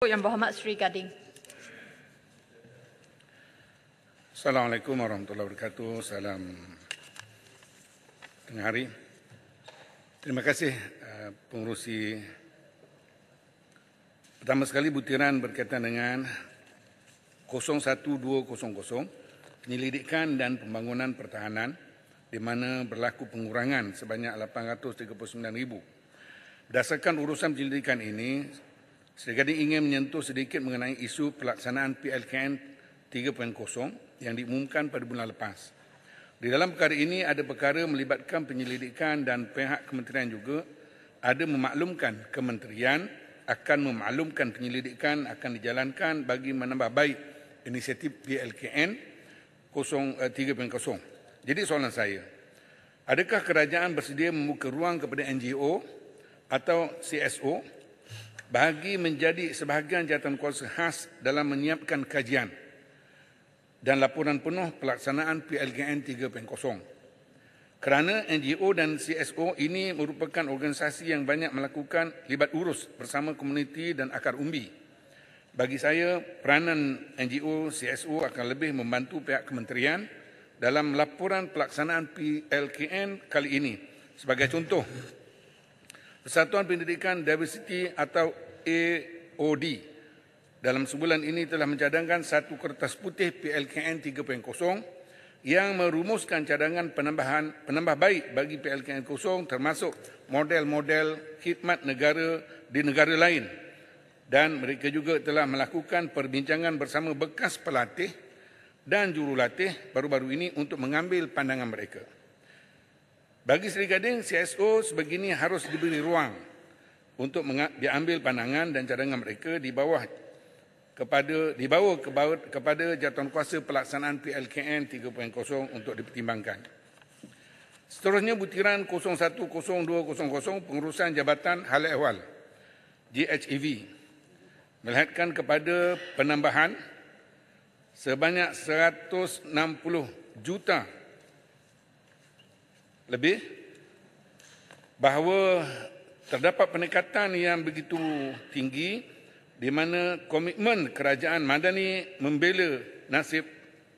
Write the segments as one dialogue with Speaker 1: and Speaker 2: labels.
Speaker 1: Yang Berhormat Sri Gading.
Speaker 2: Assalamualaikum warahmatullahi wabarakatuh. Salam tengah hari. Terima kasih pengerusi. Pertama sekali butiran berkaitan dengan 01200 penyelidikan dan pembangunan pertahanan di mana berlaku pengurangan sebanyak 839,000. Berdasarkan urusan penyelidikan ini, Sri Gading ingin menyentuh sedikit mengenai isu pelaksanaan PLKN 3.0 yang diumumkan pada bulan lepas. Di dalam perkara ini ada perkara melibatkan penyelidikan dan pihak kementerian juga ada memaklumkan kementerian akan memaklumkan penyelidikan akan dijalankan bagi menambah baik inisiatif PLKN 3.0. Jadi soalan saya, adakah kerajaan bersedia membuka ruang kepada NGO atau CSO bagi menjadi sebahagian jawatankuasa khas dalam menyiapkan kajian dan laporan penuh pelaksanaan PLKN 3.0? Kerana NGO dan CSO ini merupakan organisasi yang banyak melakukan libat urus bersama komuniti dan akar umbi. Bagi saya, peranan NGO, CSO akan lebih membantu pihak kementerian dalam laporan pelaksanaan PLKN kali ini. Sebagai contoh, Persatuan Pendidikan Diversity atau AOD dalam sebulan ini telah mencadangkan satu kertas putih PLKN 3.0 yang merumuskan cadangan penambah baik bagi PLKN 0 termasuk model-model khidmat negara di negara lain. Dan mereka juga telah melakukan perbincangan bersama bekas pelatih dan jurulatih baru-baru ini untuk mengambil pandangan mereka. Bagi Sri Gading, CSO sebegini harus diberi ruang untuk diambil pandangan dan cadangan mereka dibawa kepada jawatankuasa pelaksanaan PLKN 3.0 untuk dipertimbangkan. Seterusnya butiran 0102000 pengurusan Jabatan Hal Ehwal JHAV melihatkan kepada penambahan sebanyak 160 juta lebih bahawa terdapat peningkatan yang begitu tinggi di mana komitmen kerajaan Madani membela nasib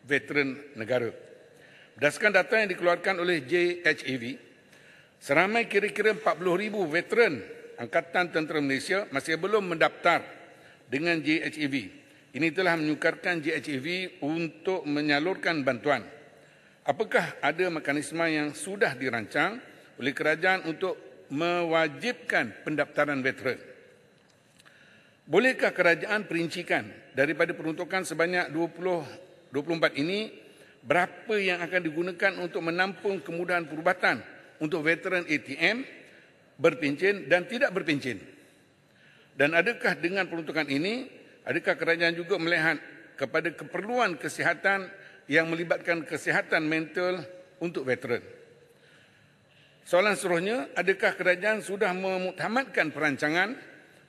Speaker 2: veteran negara. Berdasarkan data yang dikeluarkan oleh JHAV, seramai kira-kira 40,000 veteran Angkatan Tentera Malaysia masih belum mendaftar dengan JHAV. Ini telah menyukarkan JHAV untuk menyalurkan bantuan. Apakah ada mekanisme yang sudah dirancang oleh kerajaan untuk mewajibkan pendaftaran veteran? Bolehkah kerajaan perincikan daripada peruntukan sebanyak 24 ini berapa yang akan digunakan untuk menampung kemudahan perubatan untuk veteran ATM, berpencen dan tidak berpencen? Dan adakah dengan peruntukan ini, adakah kerajaan juga melihat kepada keperluan kesihatan yang melibatkan kesihatan mental untuk veteran? Soalan seterusnya, adakah kerajaan sudah memuktamadkan perancangan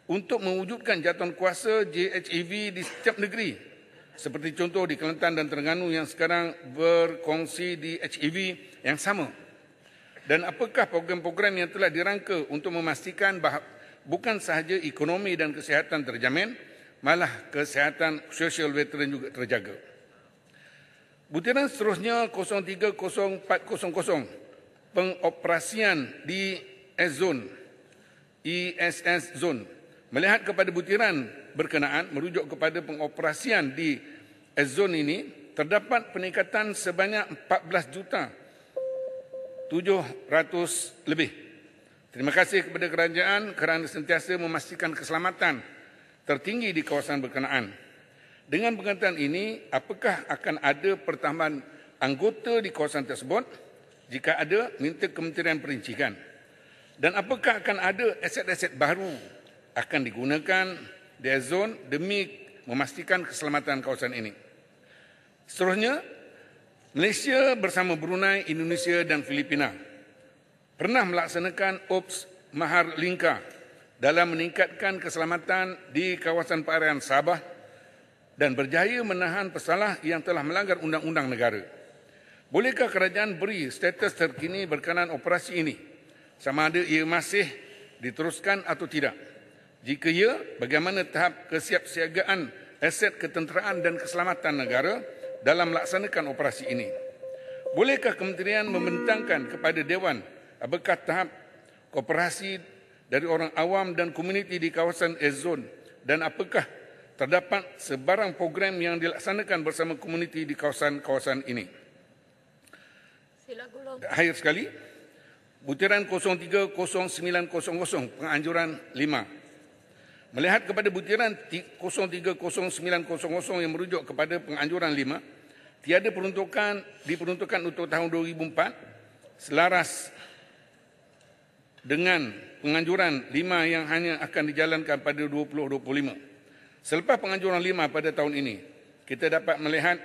Speaker 2: untuk mewujudkan jawatankuasa JHAV di setiap negeri, seperti contoh di Kelantan dan Terengganu yang sekarang berkongsi di HAV yang sama? Dan apakah program-program yang telah dirangka untuk memastikan bahawa bukan sahaja ekonomi dan kesihatan terjamin, malah kesihatan sosial veteran juga terjaga? Butiran seterusnya 030400 pengoperasian di ESS Zone melihat kepada butiran berkenaan merujuk kepada pengoperasian di zon ini, terdapat peningkatan sebanyak 14,700,000 lebih. Terima kasih kepada kerajaan kerana sentiasa memastikan keselamatan tertinggi di kawasan berkenaan. Dengan pengertian ini, apakah akan ada pertambahan anggota di kawasan tersebut? Jika ada, minta kementerian perincikan. Dan apakah akan ada aset-aset baru akan digunakan di zon demi memastikan keselamatan kawasan ini? Seterusnya, Malaysia bersama Brunei, Indonesia dan Filipina pernah melaksanakan Ops Maharlingka dalam meningkatkan keselamatan di kawasan perairan Sabah dan berjaya menahan pesalah yang telah melanggar undang-undang negara. Bolehkah kerajaan beri status terkini berkenaan operasi ini, sama ada ia masih diteruskan atau tidak? Jika ya, bagaimana tahap kesiapsiagaan aset ketenteraan dan keselamatan negara dalam melaksanakan operasi ini? Bolehkah kementerian membentangkan kepada Dewan apakah tahap kooperasi dari orang awam dan komuniti di kawasan S-Zone dan apakah terdapat sebarang program yang dilaksanakan bersama komuniti di kawasan-kawasan ini? Akhir sekali, butiran 030900 penganjuran 5. Melihat kepada butiran 030900 yang merujuk kepada penganjuran 5, tiada diperuntukkan untuk tahun 2004 selaras dengan penganjuran 5 yang hanya akan dijalankan pada 2025. Selepas penganjuran 5 pada tahun ini, kita dapat melihat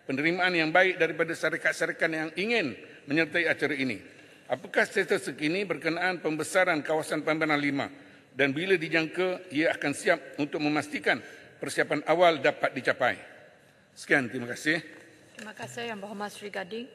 Speaker 2: penerimaan yang baik daripada syarikat-syarikat yang ingin menyertai acara ini. Apakah status sekini berkenaan pembesaran kawasan pembangunan 5 dan bila dijangka ia akan siap untuk memastikan persiapan awal dapat dicapai? Sekian, terima kasih.
Speaker 1: Terima kasih Yang Berhormat Sri Gading.